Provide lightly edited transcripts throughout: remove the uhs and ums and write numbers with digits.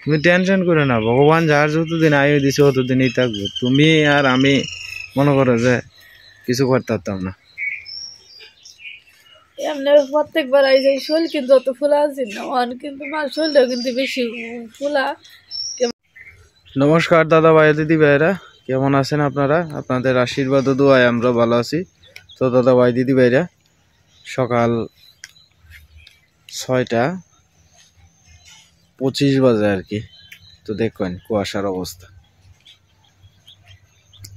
তুমি টেনশন করো না, ভগবান যার যতদিন আয়ু দিছে ততদিনই থাকবো। তুমি আর আমি মনে করো যে কিছু করতে পারতাম না। এমনি প্রত্যেকবার আইসে শরীর কিন্তু অত ফুলা আছে না, কিন্তু মার শরীরটাও কিন্তু বেশি ফুলা। নমস্কার দাদা ভাই দিদি ভাইরা, কেমন আছেন আপনারা? আপনাদের আশীর্বাদ ও দোয়ায় আমরা ভালো আছি। তো দাদা ভাই দিদি ভাইরা, সকাল 6:25 বাজে আর কি। তো দেখবেন কুয়াশার অবস্থা,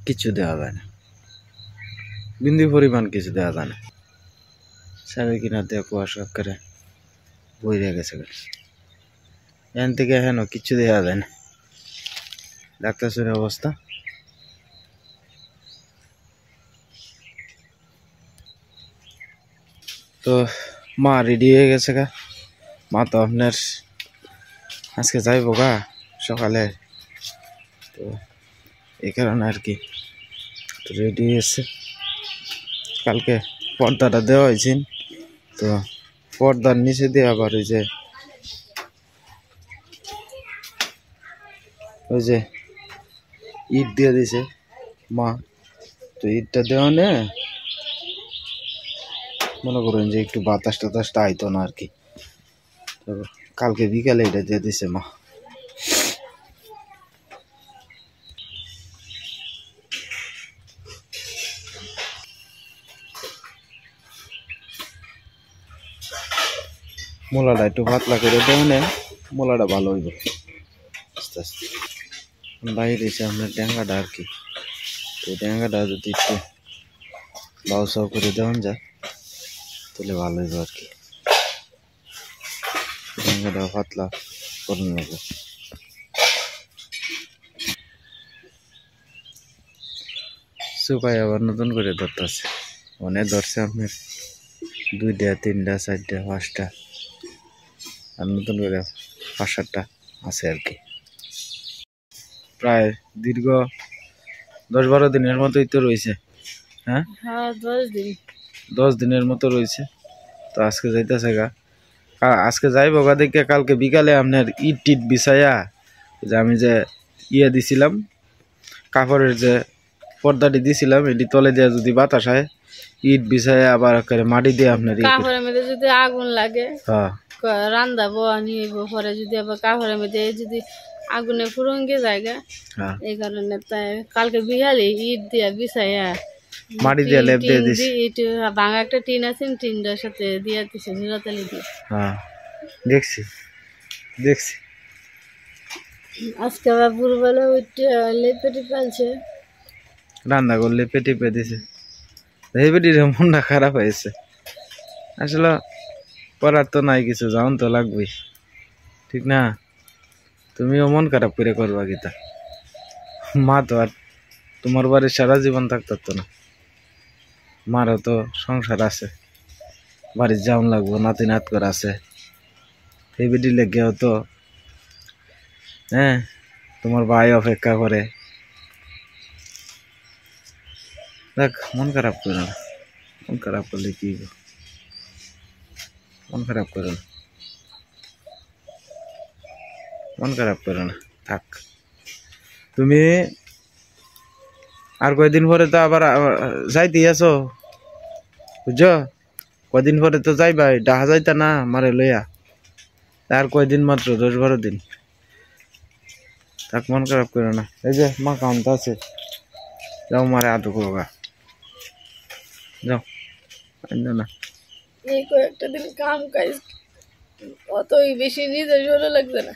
কিছু দেওয়া যায় না, বিন্দু পরিমাণ কিছু দেওয়া যায় না। সাড়ে কিনার দিয়ে কুয়াশা করে বইরে গেছে, এখান থেকে হেন কিছু দেওয়া যায় না। ডাক্তার অবস্থা। তো মা রেডি হয়ে গেছে গা। মা তো আপনার আজকে যাইবো গা সকালে, তো এই কারণে আর কি রেডি হয়েছে। কালকে পর্দাটা দেওয়া হয়েছে, তো পর্দার নিচে দিয়ে আবার ওই যে ইট দিয়ে দিছে মা। তো ইটটা দেওয়া নে মনে করেন যে একটু বাতাস টাতাসটা আইতো না আর কি। তো কালকে বিকালে এটা দিয়ে দিছে মা। মোলাটা একটু পাতলা করে দেওয়া নে, মোলাটা ভালো হইব আস্তে আস্তে। বাইরে এসে আপনার ড্যাঙ্গাটা আর কি, তো ড্যাঙ্গাটা যদি একটু বাউ সাউ করে দেওয়া যায় তাহলে ভালো হইব আর কি। ড্যাঙ্গাটা পাতলা করে নেব। সুপাই আবার নতুন করে ধরতেছে, অনেক ধরছে আপনার 2টা 3টা 4টা 5টা, আর নতুন করে 5-7টা আছে আর কি। প্রায় দীর্ঘ 10-12 দিনের মতোই তো রয়েছে। হ্যাঁ 10 দিনের মতো রয়েছে। তো আজকে যাইতেছে গা, আজকে যাইব গা দেখে কালকে বিকালে আপনার ইট টিট বিছাইয়া, যে আমি যে দিছিলাম কাপড়ের যে পর্দাটি দিছিলাম, এটি তলে দিয়ে যদি বাতাস হয় ইট বিছাইয়া আবার মাটি দিয়ে আপনার কাপড়ের মধ্যে যদি আগুন লাগে, হ্যাঁ রান্ধাবো আনিব পরে যদি আবার কাপড়ের মধ্যে যদি আগুনে ফুরঙ্গে জায়গা, এই কারণে তাই কালকে বিকালে ইট দিয়া বিছাইয়া মাটি দিয়ে লেপ দিয়ে দিছি। ভাঙা একটা টিন আছে, টিনটার সাথে দিয়ে দিছে নিরাতালি দিয়ে। হ্যাঁ দেখছি দেখছি। আজকে আবার ভোরবেলা উঠে লেপে টিপালছে, রান্না করলে পেটে পে দিছে। এই বেটির মনটা খারাপ হয়েছে আসলে, করার তো নাই কিছু, যাওন তো লাগবেই, ঠিক না? তুমিও মন খারাপ করে করবা গীতা। মা তো আর তোমার বাড়ির সারা জীবন থাকতো তো না, মারও তো সংসার আছে, বাড়ির যাওন লাগবো, নাতি নাত করে আছে। এই বেটি লেগেও তো হ্যাঁ তোমার ভাই অপেক্ষা করে। দেখ মন খারাপ করে না, মন খারাপ করলে কি, মন খারাপ করে না, মন খারাপ করে না, থাক। তুমি আর কয়দিন পরে তো আবার যাইতে আছো, বুঝছো? কয়দিন পরে তো যাইবা, ডাহা যাইতা না মারে লইয়া। আর কয়দিন মাত্র, 10-12 দিন থাক, মন খারাপ করে না। এই যে মা কামটা আছে, যাও মারে আদর করবা, যাও না। এই কয়েকটা দিন কাম কাজ অতই বেশি নিজের ভালো লাগছে না,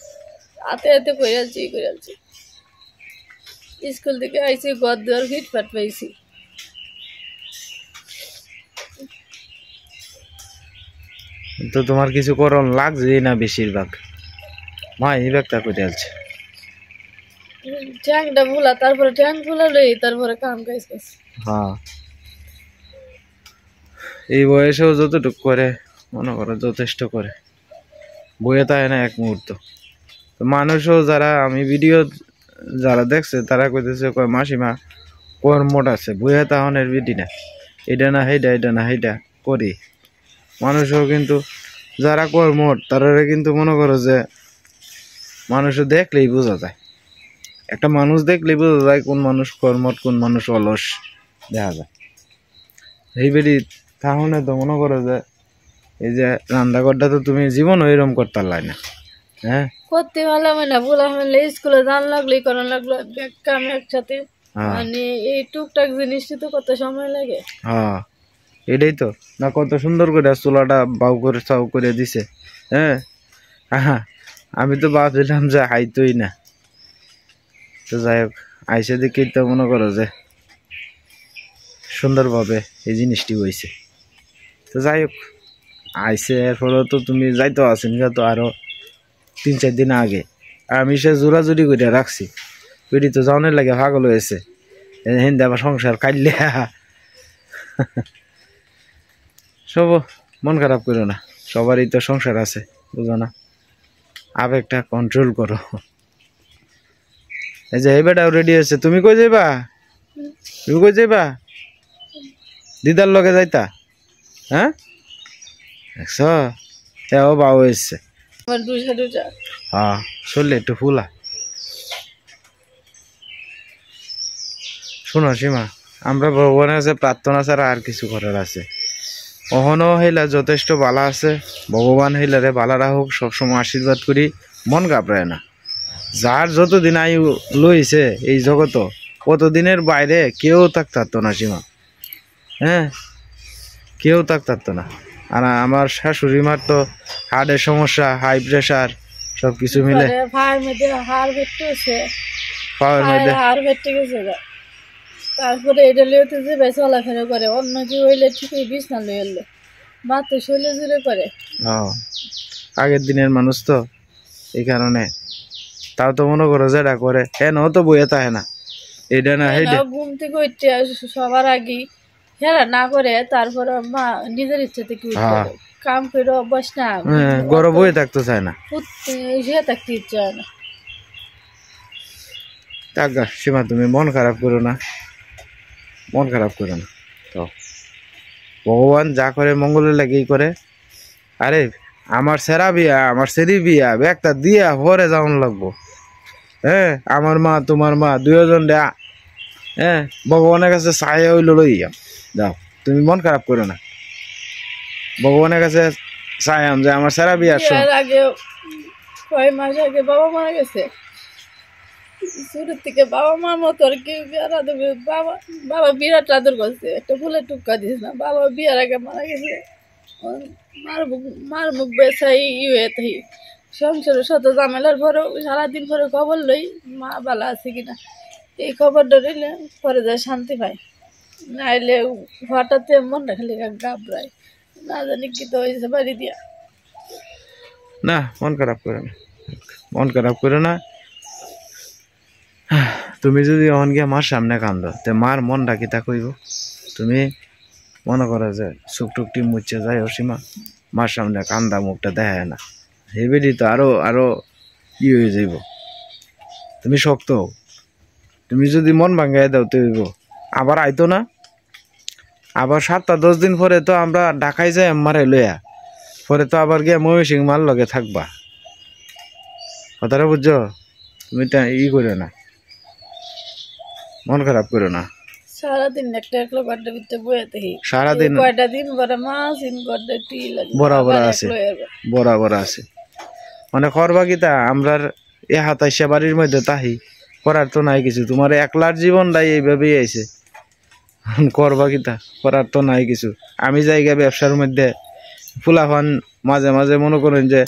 হাতে হাতে করে আছি স্কুল থেকে আইসি ঘর দেওয়ার ফিটফাট পাইছি। তো তোমার কিছু করণ লাগছে না বেশিরভাগ, মা এই ব্যাগটা করে আলছে ট্যাঙ্কটা ভুলা, তারপরে ট্যাঙ্ক ভুলা লই, তারপরে কাম কাজ করছি। হ্যাঁ এই বয়সেও যতটুকু করে মনে করো যথেষ্ট করে, বইয়ে তাই না এক মুহূর্ত। তো মানুষও যারা আমি ভিডিও যারা দেখছে তারা কইতেছে কয় মাসিমা কর্মট আছে, বইয়ে তাহনের বিধি না, এটা না সেইটা, এটা না সেইটা করি। মানুষও কিন্তু যারা কর্মঠ তারা কিন্তু মনে করো যে মানুষ দেখলেই বোঝা যায়, একটা মানুষ দেখলেই বোঝা যায় কোন মানুষ কর্মঠ কোন মানুষ অলস দেখা যায়। এই বেরি তাহলে তো মনে করো যে এই যে রান্নাঘরটা তো তুমি জীবন ওইরকম করতে পারলাই না। হ্যাঁ করতে পারলাম না, বলা হলে স্কুলে যান লাগলেই করার লাগলো ব্যাগ কাম একসাথে, মানে এই টুকটাক জিনিসটা তো কত সময় লাগে। হ্যাঁ এটাই তো না, কত সুন্দর করে চুলাটা বাউ করে চাউ করে দিছে। হ্যাঁ আমি তো ভাবছিলাম যে হাইতোই না, তো যাই হোক আইসে দেখি তো মনে করো যে সুন্দরভাবে এই জিনিসটি হয়েছে। তো যাই হোক আইসে এরপরেও তো তুমি যাইতো আছেন তো আরো 3-4 দিন আগে, আমি সে জোরাজুরি করে রাখছি, পেটি তো যাওয়ার লাগে পাগল হয়েছে, হিন্দে আবার সংসার কাটলে সব মন খারাপ করো না, সবারই তো সংসার আছে বুঝো না, আবেগটা কন্ট্রোল করো। এই যে এই বেটাও রেডি হয়েছে, তুমি কই যাইবা? তুমি কই যাইবা? দিদার লগে যাইতা? হ্যাঁ দেখছ এও বাউ হয়েছে। হ্যাঁ শরীরে একটু ফুলা। শোনো সীমা, আমরা ভগবানের কাছে প্রার্থনা ছাড়া আর কিছু করার আছে? অহনো হইলা যথেষ্ট বালা আছে, ভগবান হইলারে বালা রাখুক, সবসময় আশীর্বাদ করি, মন ঘাবড়ায় না। যার যতদিন আয়ু লইছে এই জগত কতদিনের বাইরে কেউ থাকতো না সীমা। হ্যাঁ কেউ থাকতো না। আর আমার শাশুড়ি মার তো হার্টের সমস্যা, হাই প্রেশার সব কিছু মিলে পায়ের মধ্যে হাড় ভেটে গেছে, তারপরে এটা লিওতে যে চলাফেরা করে, অন্য যে হইলে ঠিকই বিছনা লই এলো মা তো শৈলে জুড়ে করে। আগের দিনের মানুষ তো এই কারণে, তাও তো মনে করো যেটা করে হেন তো বইয়ে থাকে না, এটা না হেডে ঘুম থেকে উঠতে সবার আগে হেরা না করে, তারপরে মা নিজের ইচ্ছে থেকে কাম করে অভ্যাস না, গরম বইয়ে থাকতে চায় না, থাকতে ইচ্ছে হয় না। টাকা সীমা তুমি মন খারাপ করো না, মন খারাপ করো না, তো ভগবান যা করে মঙ্গলের লাগেই করে। আরে আমার সেরা বিয়া, আমার সেরি বিয়া একটা দিয়া পরে যাওয়ান লাগবো। হ্যাঁ আমার মা তোমার মা দুজন দেয়া, হ্যাঁ ভগবানের কাছে চাই হইল লইয়া যাও, তুমি মন খারাপ করো না, ভগবানের কাছে চাইম যে আমার সেরা বিয়ার আগে 6 মাস আগে বাবা মারা গেছে, শুরুর থেকে বাবা মার মতো আর কি বাবা বাবা বিরাট আদর করছে, একটা ফুলের টুকা দিস না, বাবা বিয়ার আগে মারা গেছে, মার মুখ বেসাই হয়ে থাকি সংসারের সাথে ঝামেলার পরেও সারাদিন পরে খবর লই মা ভালো আছে কিনা, এই খবরটা নিলে পরে যায় শান্তি পায়, নাইলে হঠাৎ মনটা খালি ঘাবড়ায়, না জানি কি তো হয়েছে বাড়ি দিয়া। না মন খারাপ করে না, মন খারাপ করে না, তুমি যদি অন গিয়া মার সামনে কান্দো তে মার মনটা কি তা কইব? তুমি মনে করো যে সুখ টুকটি মুচ্ছে যায় সীমা, মার সামনে কান্দা মুখটা দেখায় না, হেবেডি তো আরো আরো ই হয়ে যাইব। তুমি শক্ত হও, তুমি যদি মন ভাঙ্গাই দাও তো হইব, আবার আইতো না, আবার 7-10 দিন পরে তো আমরা ঢাকায় যাই মারে লইয়া, পরে তো আবার গিয়া ময়মনসিংহ মার লগে থাকবা, কথাটা বুঝছো? তুমি ই করো না, মন খারাপ করো না, সারাদিন একটা একলা ঘরটার ভিতরে বয়ে থাকি, সারাদিন কয়টা দিন পরে মাছ ইন ঘরটা টি লাগে বরাবর আছে, বরাবর আছে, মানে করবা কিতা আমরা এ হাতাইশা বাড়ির মধ্যে তাহি করার তো নাই কিছু, তোমার একলার জীবনটাই এইভাবেই আইছে, করবা কিতা করার তো নাই কিছু। আমি জায়গা ব্যবসার মধ্যে ফুলাফান মাঝে মাঝে মনে করেন যে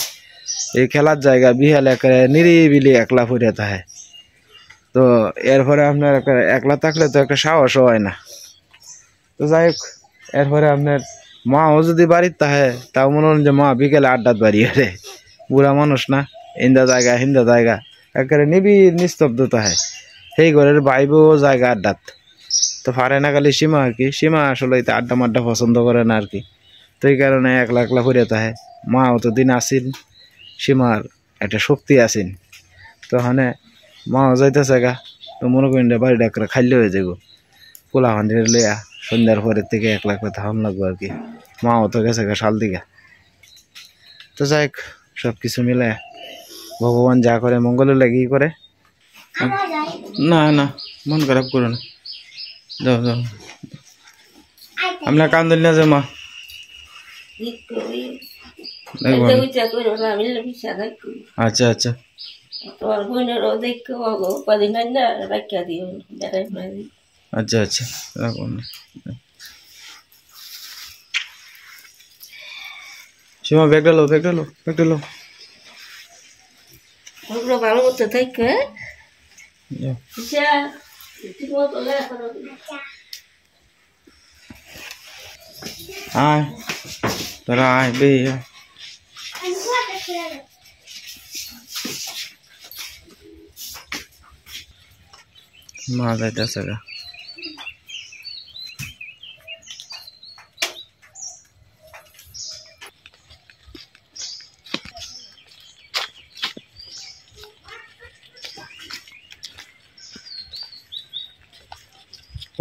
এই খেলার জায়গা বিহাল নিরিবিলি একলা ফুরিয়া থাকে, তো এরপরে আপনার একলা থাকলে তো একটা সাহসও হয় না। তো যাই হোক এরপরে আপনার মাও যদি বাড়ির থাকে তাও মনে হন যে মা বিকেলে আড্ডাত বাড়ি রে, বুড়া মানুষ না, হিন্দা জায়গা একেবারে নিস্তব্ধতা হয়, সেই ঘরের বাইবেও জায়গা আড্ডাত, তো পারে না খালি সীমা আর কি, সীমা আসলে আড্ডা মাড্ডা পছন্দ করে না আর কি, তো এই কারণে একলা একলা ফুরিয়ে থাকে। মা অতদিন আসিন, সীমার একটা শক্তি আসিন, তো হনে মাও যাইতেছে গা, তো মনে করেন বাড়িটা একটা খাইলে হয়ে যাবো, পোলা হান্ডির লইয়া সন্ধ্যার পরের থেকে একলা একলা থাকুন লাগবো আর কি, মাও তো গেছে গা শাল দিকে। তো যাই হোক, সব কিছু মিলে ভগবান যা করে মঙ্গলের লাগি করে। না না, মন খারাপ করো না, যাও যাও, আমরা কান্দল না যে মা। আচ্ছা আচ্ছা, আচ্ছা আচ্ছা, রাখো না। সীমা ব্যাগটা লো, ব্যাগটা লো, ব্যাগটা লো। ভালো মতো থাকে। আয় তোরা আয় বে, মা যাইতেছে গা।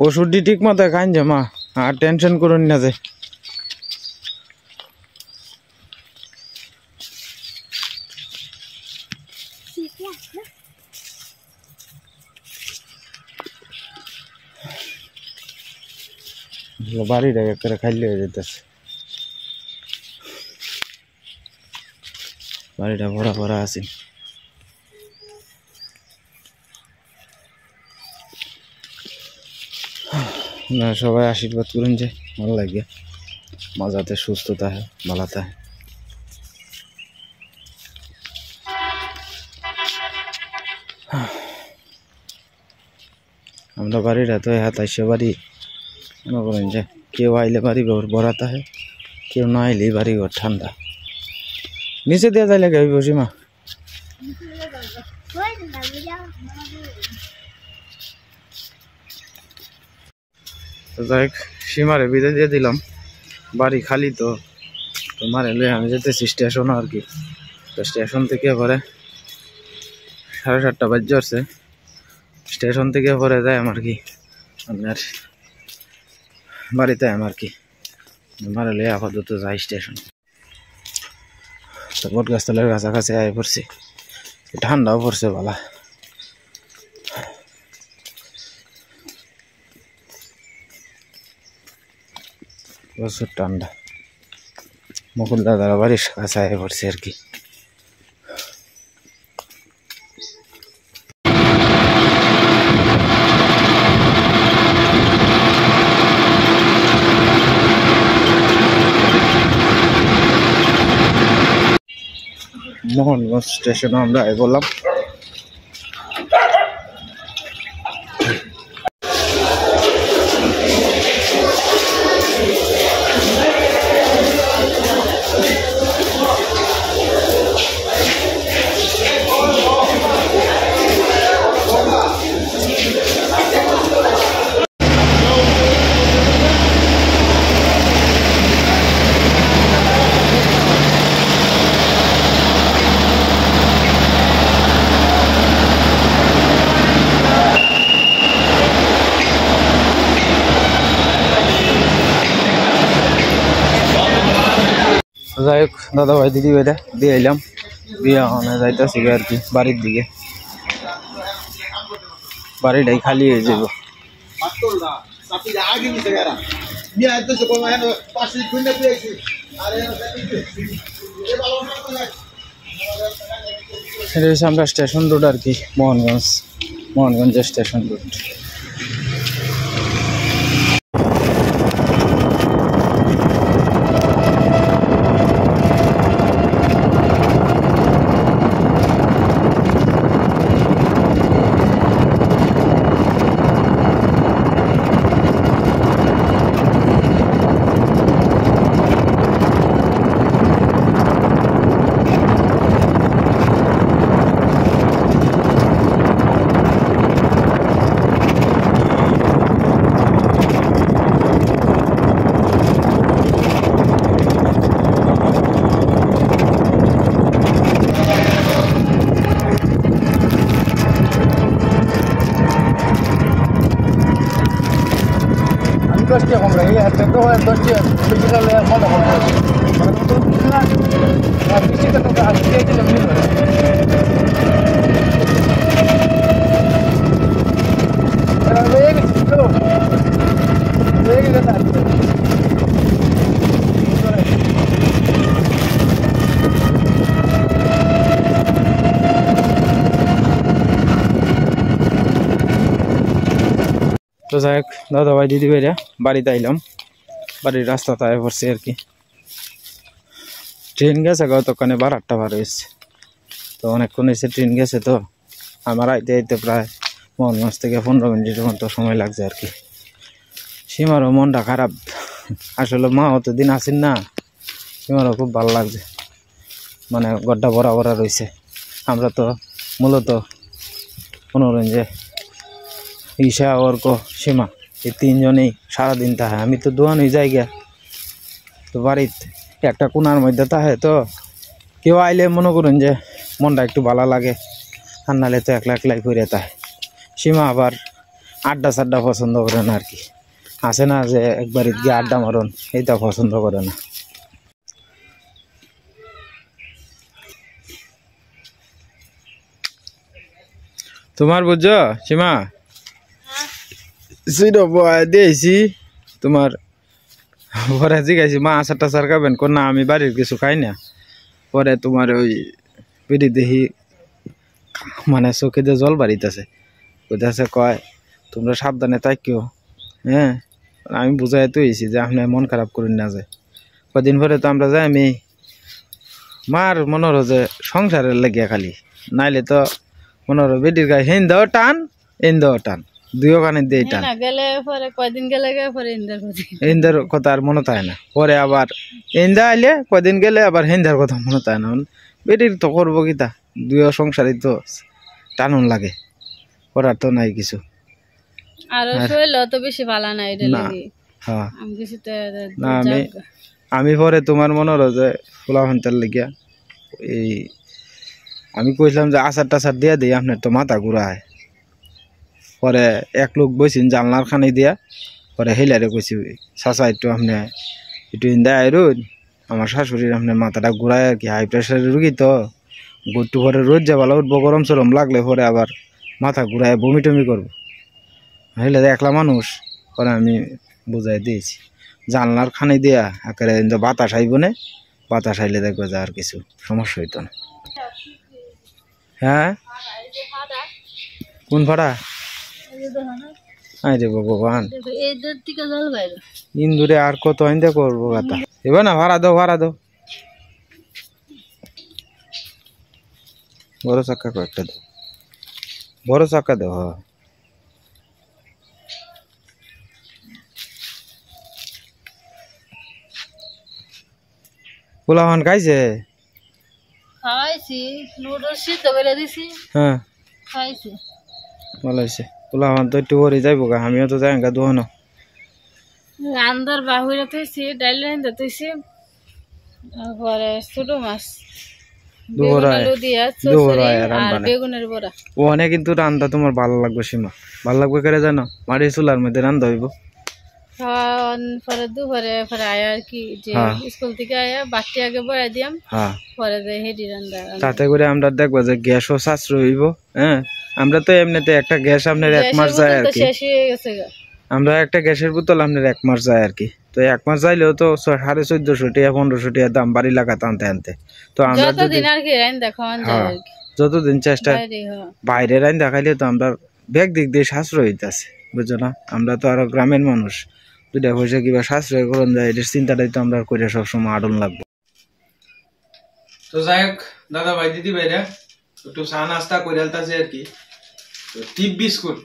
ওষুধটি ঠিক মতো খাইন যে মা, আর টেনশন করুন না যে। বাড়িটা করে খাইলে হয়ে যেতেছে, বাড়িটা ভরা ভরা আছে। সবাই আশীর্বাদ করুন যে ভালো লাগে, মজাতে সুস্থ থাকে, ভালো থাকে। আমরা বাড়িটা তো হাতাইশো বাড়ি, মনে করেন যে কেউ আইলে বাড়ি ঘর ভরা থাকে, কেউ না আইলে বাড়ি ঘর ঠান্ডা। নিচে দিয়ে যাইলে গাই বসি মা। যাই হোক, সীমারে বিদায় দিয়ে দিলাম, বাড়ি খালি তো, তোমার এলে আমি যেতেছি স্টেশন আর কি। তো স্টেশন থেকে পরে 7:30 বাজে আসছে, স্টেশন থেকে পরে যায় আমার কি আপনার বাড়িতে আমার কি, আমার এলে আপাতত যাই স্টেশন। তো বট গাছতলার কাছাকাছি আয় পড়ছি, ঠান্ডাও পড়ছে ভালা। প্রচুর ঠান্ডা, মুকুল দাদার বাড়ির কাছে আয় পড়ছে আর কি। মোহনগঞ্জ স্টেশনে আমরা বললাম। যাই হোক, দাদা ভাই দিদি ভাইটা দিয়ে এলাম, দিয়ে যাইতেছি আর কি বাড়ির দিকে। বাড়িটাই খালি হয়ে যাব। এটা হচ্ছে আমরা স্টেশন রোড আর কি, মোহনগঞ্জের station road. Dos días compré, ya tengo 2 días, me queda la moto. তো যাই হোক দাদা ভাই দিদি ভাইরা বাড়িতে আইলাম, বাড়ির রাস্তাতে আয় পড়ছে আর কি। ট্রেন গেছে গতক্ষণে 12টা বার হয়েছে, তো অনেকক্ষণ এসে ট্রেন গেছে, তো আমার আইতে আইতে প্রায় মোহনগঞ্জ থেকে 15 মিনিটের মতো সময় লাগছে আর কি। সীমারও মনটা খারাপ, আসলে মা অতদিন আসেন না, সীমারও খুব ভালো লাগছে, মানে গড্ডা ভরা ভরা রয়েছে। আমরা তো মূলত মনোরঞ্জে ঈশা অর্ক সীমা এই 3 জনেই সারাদিন তাহে। আমি তো দোয়ানোই জায়গা, তো বাড়িতে একটা কোনার মধ্যে তাহে, তো কেউ আইলে মনে করুন যে মনটা একটু ভালো লাগে, আর নাহলে তো একলা একলাই করে তাহে। সীমা আবার আড্ডা সাড্ডা পছন্দ করে না আর কি, আসে না যে একবারে গিয়ে আড্ডা মারন, এইটা পছন্দ করে না। তোমার বুঝছো সীমা দিয়েছি তোমার পরে জিজ্ঞাসি মা আচার টাচার খাবেন, না আমি বাড়ির কিছু খাই না। পরে তোমার ওই পিঠি দেখি মানে চোখে দিয়ে জল বাড়িতেছে, বুঝতেছে কয় তোমরা সাবধানে থাকিও। হ্যাঁ, আমি বুঝাই তো হয়েছি যে আপনি মন খারাপ করেন না। যে কদিন পরে তো আমরা যাই, আমি মার মনে হলো যে সংসারের লেগে খালি, নাইলে তো মনে হলো বেটির গায়ে হেন দেওয়া টান এন দেওয়া টান, দুইও কানে দিয়ে টান। ইন্দার কথা আর মনে থাকে না, পরে আবার ইন্দা আইলে কয়দিন গেলে আবার হিন্দার কথা মনে থাকে না। বেটির তো করবো কিতা, দুইও সংসারে তো টানুন লাগে, করার তো নাই কিছু। আমি পরে তোমার মনে হলো যে ফুলা ফান্তার লেগিয়া এই আমি কইছিলাম যে আচার টাচার দিয়া দিই, আপনার তো মাথা ঘুরায়। পরে এক লোক বইছেন জানলার খানি দিয়া, পরে হেলারে কইছি চাচা একটু আপনি একটু ইন্দা আইরুন, আমার শাশুড়ির আপনার মাথাটা ঘুরায় আর কি, হাই প্রেশারের রুগী তো, একটু পরে রোদ যাবালা উঠবো, গরম সরম লাগলে পরে আবার মাথা ঘুরায় বমি টমি করবো। হেলে একলা মানুষ, পরে আমি বুঝাই দিয়েছি জানলার খানি দিয়া একেবারে বাতাস আইব না, বাতাস আইলে দেখবো যে আর কিছু সমস্যা হইতো না। হ্যাঁ কোন ভাড়া? আরে ভগবান, ইন্দুরে আর কত আইন্দা করবো গাতা, এবার না ভাড়া দাও, ভাড়া দাও, বড় চাক্কা কয়েকটা দাও, বড় চাক্কা দাও। হ্যাঁ পোলাওয়ান খাইছে? হ্যাঁ ভালো হয়েছে, পোলাওয়ান তো একটু পরে যাইব গা, আমিও তো যাই গা দোহানো। রান্দার বাহুরে তৈছি, ডাইল রান্দা তৈছি, পরে ছোট মাছ ওখানে কিন্তু রান্না তোমার ভালো লাগবে সীমা, ভালো লাগবে করে জানো, মাটির চুলার মধ্যে রান্না হইব। পরে দুপুরে পরে আয়া আর কি, যে স্কুল থেকে আয়া বাটি আগে বয়া দিয়াম, পরে হেডি রান্না, তাতে করে আমরা দেখবো যে গ্যাসও সাশ্রয় হইব। হ্যাঁ, আমরা তো এমনিতে একটা গ্যাস আপনার 1 মাস যায় আর কি, আমরা একটা গ্যাসের বোতল আপনার 1 মাস যায় আর কি। তো 1 মাস যাইলেও তো 1450 টাকা 1500 টাকা দাম বাড়ি লাগাতে আনতে আনতে, তো আমরা যতদিন চেষ্টা বাইরে রাইন দেখাইলে তো আমরা ব্যাগ দিক দিয়ে সাশ্রয় হইতেছে, বুঝছো না? আমরা তো আরো গ্রামের মানুষ, 2 পয়সা কিবা সাশ্রয় করুন যায়, এটার চিন্তাটাই তো আমরা করে সবসময় আডন লাগবো। তো যাই হোক দাদা ভাই দিদি ভাইরা একটু চা নাস্তা করে আলতাছে আর কি। টিপ বিস্কুট,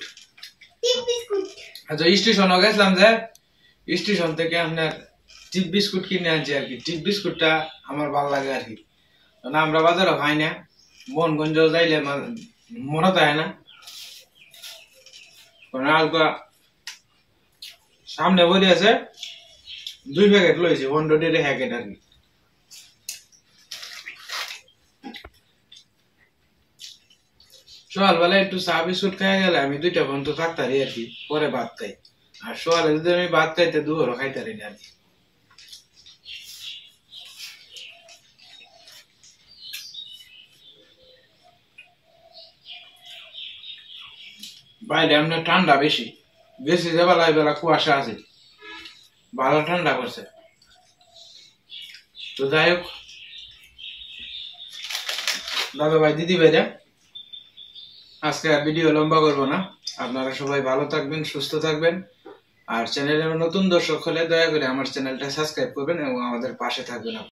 আচ্ছা স্টেশনে গেছিলাম, যে স্টেশন থেকে আপনার টিপ বিস্কুট কিনে আনছি আর কি। টিপ বিস্কুটটা আমার ভালো লাগে আর কি, না আমরা বাজারে খাই না, মোহনগঞ্জ যাইলে মনে থাকে না। সামনে বলি আছে 2 প্যাকেট লইছি, 100 প্যাকেট আর কি। সকালবেলা একটু চা বিস্কুট খাই গেলে আমি 2টা পর্যন্ত থাকতারি আর কি, পরে ভাত খাই। আর সকালে যদি আমি ভাত খাইতে দুপুরও খাইতারি না আর কি। বাইরে আমরা ঠান্ডা বেশি বেশি যে বেলায় বেলা কুয়াশা আছে ভালো ঠান্ডা করছে তো যাই হোক দাদা ভাই দিদি ভাইরা আজকে আর ভিডিও লম্বা করবো না আপনারা সবাই ভালো থাকবেন সুস্থ থাকবেন আর চ্যানেলে নতুন দর্শক হলে দয়া করে আমার চ্যানেলটা সাবস্ক্রাইব করবেন এবং আমাদের পাশে থাকবেন।